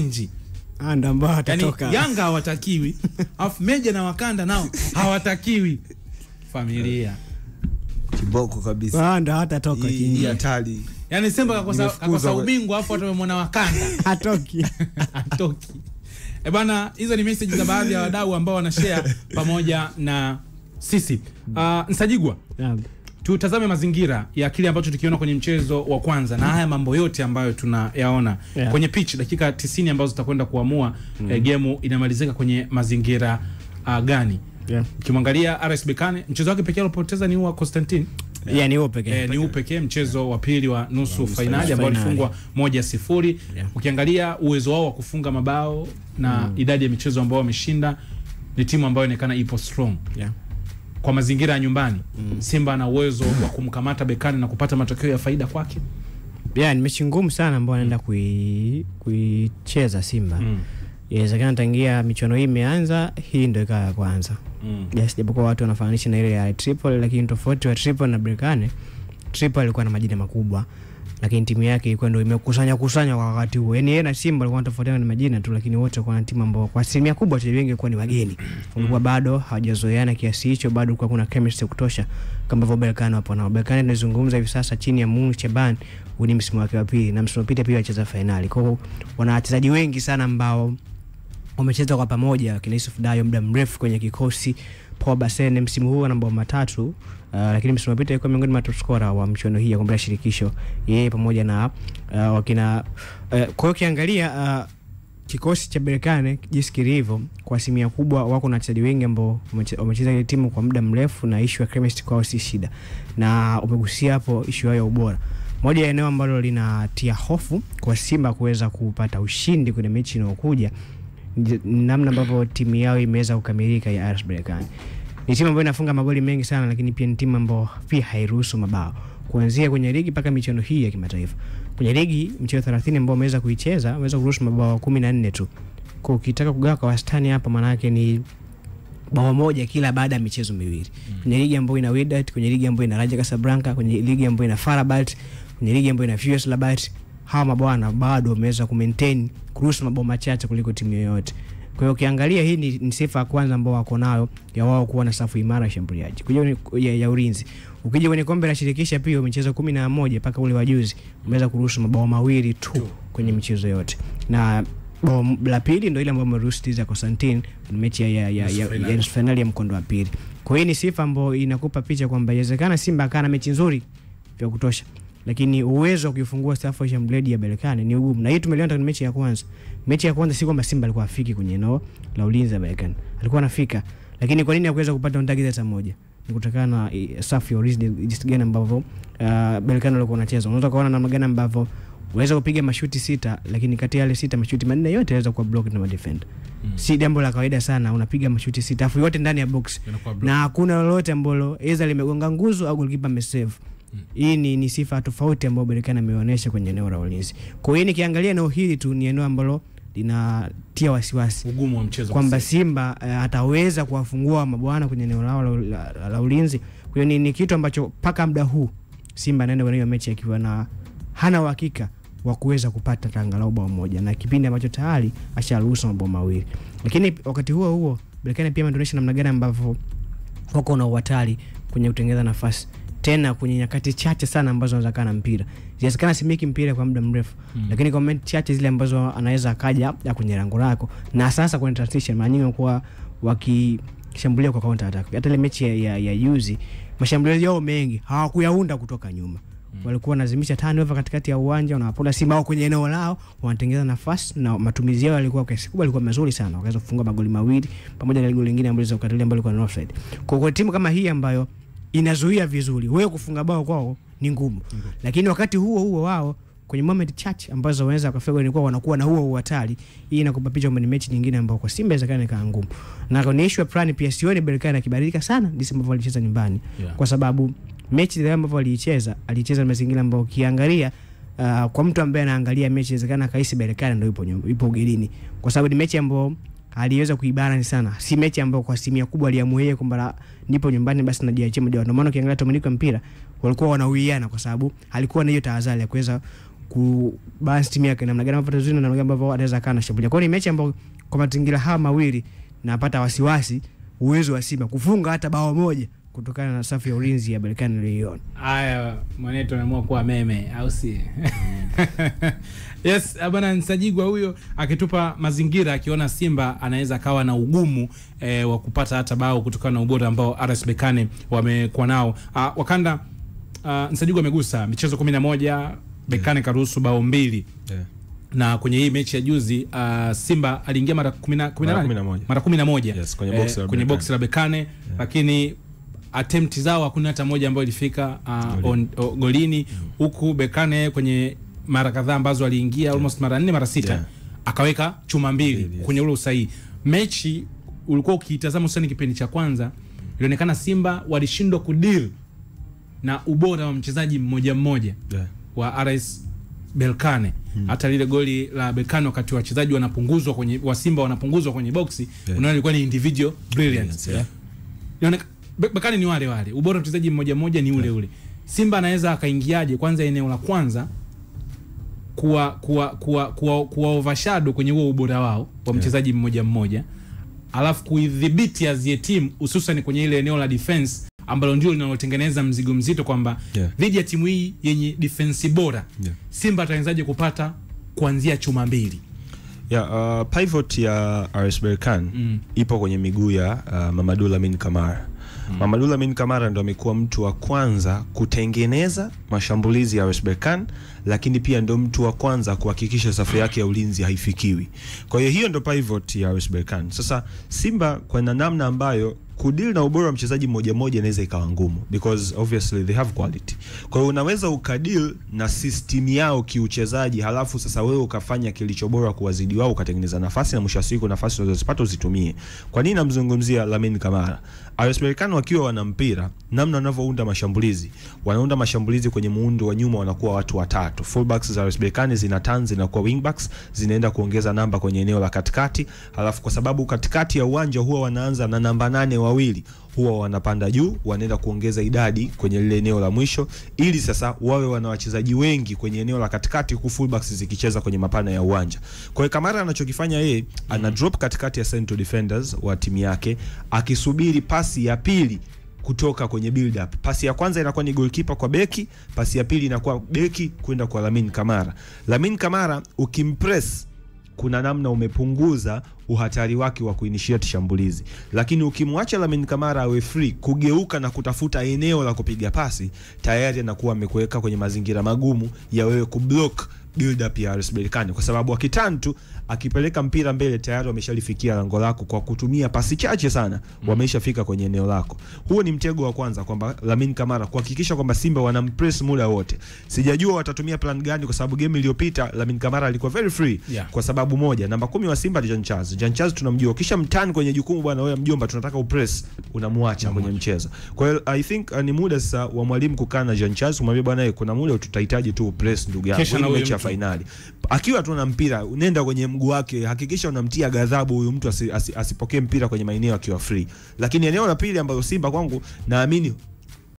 nji ambao hatatoka. Yani Yanga hawatakiwi, afu Meja na Wakanda nao hawatakiwi. Familia kiboko kabisa. Anda hatatoka kingi hatari. Yani Simba kakosa ubingwa afu atamwona Wakanda hatoki. Hatoki. Bana, hizo ni message za baadhi ya wadau ambao wanashare pamoja na sisi. Nsajigwa. Tutazame mazingira ya kile ambacho tukiona kwenye mchezo wa kwanza na haya mambo yote ambayo tunayaona kwenye pitch dakika 90 ambazo zitakwenda kuamua game inamalizika kwenye mazingira gani. Ukimwangalia RS Berkane mchezo wake pekee alipoteza ni wa Constantine. Ni huo pekee. Ni huo pekee mchezo wa pili wa nusu finali ambao ulifungwa 1-0. Ukiangalia uwezo wao wa kufunga mabao na idadi ya michezo ambao wameshinda, ni timu ambayo inaonekana ipo strong. Kwa mazingira ya nyumbani, Simba ana uwezo wa kumkamata Berkane na kupata matokeo ya faida kwake. Ni mechi ngumu sana ambayo anaenda kuicheza Simba. Inawezekana tangia michuano hii imeanza, hii ndio ikawa ya kwanza. Japokuwa watu wanafananisha na ile ya Tripoli, lakini tofauti wa Tripoli na Berkane, Tripoli ilikuwa na majina makubwa, lakini timu yake ilikuwa ndio imekusanya kwa wakati huo. Yaani yeye na Simba walikuwa tofautiana na majina tu, lakini wote kwa timu ambao kwa asilimia kubwa wachezaji wengi walikuwa ni wageni. Walikuwa bado hawajazoeana kiasi hicho, bado kulikuwa kuna chemistry kutosha kama ambavyo Berkane hapo na Berkane tunazungumza hivi sasa chini ya Mungu Chaban, ni msimu wake wa pili na msimu uliopita pia alicheza finali. Kwa hiyo wana wachezaji wengi sana ambao wamecheza kwa pamoja, kina Yusuf Dayo muda mrefu kwenye kikosi. Paul Basene msimu huu ana mabao 3, lakini msimu uliopita alikuwa miongoni mwa top scorer wa mchuano hii ya kombe la shirikisho, yeye pamoja na wakina kwa hiyo kiangalia kikosi cha Berkane jinsi kilivyo, kwa asilimia kubwa wako na wachezaji wengi ambao wamecheza ile timu kwa muda mrefu, na issue ya chemistry kwao si shida, na umegusia hapo issue ya ubora. Moja ya eneo ambalo linatia hofu kwa Simba kuweza kupata ushindi kwenye mechi inayokuja, namna ambavyo timu yao imeweza kukamilika ya RS Berkane. Ni timu ambayo inafunga magoli mengi sana, lakini pia ni timu ambayo pia hairuhusu mabao. Kuanzia kwenye ligi mpaka michuano hii ya kimataifa. Kwenye ligi mchezo 30 ambao wameweza kuicheza, wameweza kuruhusu mabao 14 tu. Kwa ukitaka kugawa kwa wastani hapa, maana yake ni bao moja kila baada ya michezo miwili. Kwenye ligi ambayo ina Wydad, kwenye ligi ambayo ina Raja Casablanca, kwenye ligi ambayo ina FAR Rabat, kwenye ligi ambayo ina FUS Rabat, hawa mabwana bado wameweza kumaintain kuruhusu mabao machache kuliko timu yoyote. Kwa hiyo ukiangalia hii ni sifa ya kwanza ambao wako nayo ya wao kuwa na safu imara ya shambuliaji ya ulinzi. Ukija kwenye kombe la shirikisho pia michezo 11 mpaka ule wa juzi umeweza kuruhusu mabao 2 tu kwenye michezo yote. Na bao la pili ndio ile ambayo wameruhusu za Constantine kwenye mechi ya finali ya mkondo wa pili. Kwa hiyo ni sifa ambayo inakupa picha kwamba inawezekana Simba kana mechi nzuri vya kutosha, lakini uwezo wa kufungua safu ya shambuliaji ya Berkane ni ugumu. Na hii tumeliona kwenye mechi ya kwanza. Mechi ya kwanza si kwamba Simba alikuwa afiki kwenye eneo la ulinzi wa Berkane. Alikuwa anafika. Lakini kwa nini hakuweza kupata ndagi hata moja? Ni kutokana na safu ya ulinzi jinsi gani ambavyo Berkane walikuwa wanacheza. Unaweza kuona namna gani ambavyo waweza kupiga mashuti 6, lakini kati ya yale 6 mashuti 4 yote yaweza kuwa blocked na defender. Si jambo la kawaida sana unapiga mashuti 6 afu yote ndani ya box. Na hakuna lolote ambalo aidha limegonga nguzo au goalkeeper amesave. Hii ni sifa tofauti ambayo Berkane ameonyesha kwenye eneo la ulinzi. Kwa hiyo nikiangalia eneo hili tu ni eneo ambalo linatia wasiwasi ugumu wa mchezo kwamba Simba ataweza kuwafungua mabwana kwenye eneo lao la ulinzi. Kwa hiyo ni kitu ambacho paka muda huu Simba anaenda kwenye mechi akiwa na hana uhakika wa kuweza kupata angalau bao moja, na kipindi ambacho tayari asharuhusu mabao 2. Lakini wakati huo Berkane pia ameonyesha namna gani ambavyo wako na uhatari kwenye kutengeneza nafasi, tena kwenye nyakati chache sana ambazo anaweza kana mpira. Inawezekana simiki mpira kwa muda mrefu, lakini kwa moment chache zile ambazo anaweza akaja kwenye lango lako, na sasa kwenye transition mara nyingi kwa wakishambulia kwa counter attack. Hata ile mechi ya Yuzi mashambulizi yao mengi hawakuyaunda kutoka nyuma. Walikuwa wanazimisha turnover katikati ya uwanja, wanapola Simba wao kwenye eneo lao, wanatengeneza nafasi, na matumizi yao yalikuwa kiasi kubwa yalikuwa mazuri sana. Wakaweza kufunga magoli 2 pamoja na goli lingine ambalo zilizokatilia ambalo lilikuwa ni offside. Kwa timu kama hii ambayo inazuia vizuri, wewe kufunga bao kwao ni ngumu. Lakini wakati huo wao kwenye moment chache ambazo wanaweza kufika ni kwa wanakuwa na huo uhatari. Hii inakupa picha kwamba ni mechi nyingine ambayo kwa Simba inawezekana ikawa ngumu. Na kwa issue ya plan pia sioni Berkane akibadilika sana jinsi ambavyo alicheza nyumbani. Kwa sababu mechi ile ambayo alicheza na mazingira ambayo ukiangalia kwa mtu ambaye anaangalia mechi inawezekana kaisi Berkane ndio ipo ugenini. Kwa sababu ni mechi ambayo aliweza kuibana sana. Si mechi ambayo kwa asilimia kubwa aliamua yeye kwamba nipo nyumbani basi najiachia moja. Ndio maana ukiangalia Dominic mpira walikuwa wanauiana kwa sababu alikuwa na hiyo tahadhari ya kuweza kubalance timu yake namna gani anapata zuri na namna gani ambavyo anaweza kana shambulia. Kwa hiyo ni mechi ambayo kwa mazingira haya mawili napata wasiwasi uwezo wa Simba kufunga hata bao moja kutokana na safu ya ulinzi ya Berkane Lyon. Haya mwanetu ameamua kuwa meme au si? Yes, bwana Nsajigwa huyo akitupa mazingira akiona Simba anaweza kawa na ugumu wa kupata hata bao kutokana na ubora ambao RS Berkane wamekuwa nao. Wakanda Nsajigwa amegusa michezo 11, Berkane karuhusu bao 2. Na kwenye hii mechi ya juzi Simba aliingia mara 11. Yes, kwenye box la Berkane, lakini attempt zao hakuna hata moja ambayo ilifika golini, huku Berkane kwenye mara kadhaa ambazo aliingia almost mara 4 mara 6 akaweka chuma 2 kwenye ule usahihi. Mechi ulikuwa ukitazama sana kipindi cha kwanza, ilionekana Simba walishindwa kudeal na ubora wa mchezaji mmoja wa RS Berkane. Hata lile goli la Berkane wakati wachezaji wanapunguzwa kwenye wa Simba wanapunguzwa kwenye boxi, unaona ilikuwa ni individual brilliance. Berkane ni wale, ubora wa mchezaji mmoja ni ule. Simba anaweza akaingiaje kwanza eneo la kwanza kuwa overshadow kwenye huo ubora wao wa mchezaji mmoja, alafu kuidhibiti as a team, hususan kwenye ile eneo la defense ambalo ndio linalotengeneza mzigo mzito kwamba dhidi ya timu hii yenye defense bora Simba ataanzaje kupata kuanzia chuma 2. Pivot ya RS Berkane ipo kwenye miguu ya Mamadou Lamine Camara. Mamadou Lamine Camara ndo amekuwa mtu wa kwanza kutengeneza mashambulizi ya RS Berkane, lakini pia ndo mtu wa kwanza kuhakikisha safu yake ya ulinzi haifikiwi. Kwa hiyo ndo pivot ya RS Berkane. Sasa Simba kwa namna ambayo kudeal na ubora wa mchezaji mmoja inaweza ikawa ngumu because obviously they have quality. Kwa hiyo unaweza ukadeal na system yao kiuchezaji, halafu sasa wewe ukafanya kilicho bora kuwazidi wao, ukatengeneza nafasi na mwisho wa siku nafasi unazozipata uzitumie. Kwa nini namzungumzia Lamine Camara? RS Berkane wakiwa wana mpira, namna wanavyounda mashambulizi, wanaunda mashambulizi kwenye muundo wa nyuma, wanakuwa watu watatu. Fullbacks za RS Berkane zina turn, zinakuwa wingbacks, zinaenda kuongeza namba kwenye eneo la katikati. Halafu kwa sababu katikati ya uwanja huwa wanaanza na namba 8 wawili, huwa wanapanda juu, wanaenda kuongeza idadi kwenye lile eneo la mwisho, ili sasa wawe wana wachezaji wengi kwenye eneo la katikati, huku fullbacks zikicheza kwenye mapana ya uwanja. Kwa hiyo Camara anachokifanya yeye, ana drop katikati ya central defenders wa timu yake, akisubiri pasi ya pili kutoka kwenye build up. Pasi ya kwanza inakuwa ni goalkeeper kwa beki, pasi ya pili inakuwa beki kwenda kwa Lamine Camara. Lamine Camara ukimpress, kuna namna umepunguza uhatari wake wa kuinitiate shambulizi. Lakini ukimwacha Lamine Camara awe free kugeuka na kutafuta eneo la kupiga pasi, tayari anakuwa amekuweka kwenye mazingira magumu ya wewe kublock build up ya RS Berkane, kwa sababu akiturn tu akipeleka mpira mbele tayari wameshalifikia lango lako kwa kutumia pasi chache sana, wameshafika kwenye eneo lako. Huo ni mtego wa kwanza kwamba Lamine Camara kuhakikisha kwamba Simba wanampress muda wote. Sijajua watatumia plan gani, kwa sababu game iliyopita Lamine Camara alikuwa very free kwa sababu moja, namba 10 wa Simba ni Jean Charles tunamjua, kisha mtani kwenye jukumu bwana wewe mjomba tunataka upress, unamwacha kwenye mchezo. Kwa hiyo I think ni muda sasa wa mwalimu kukaa na Jean Charles kumwambia bwana kuna muda tutahitaji tu upress ndugu yangu mechi ya finali. Akiwa tu na mpira unaenda kwenye mguu wake, hakikisha unamtia ghadhabu huyu mtu asipokee mpira kwenye maeneo akiwa free. Lakini eneo la pili ambalo Simba kwangu naamini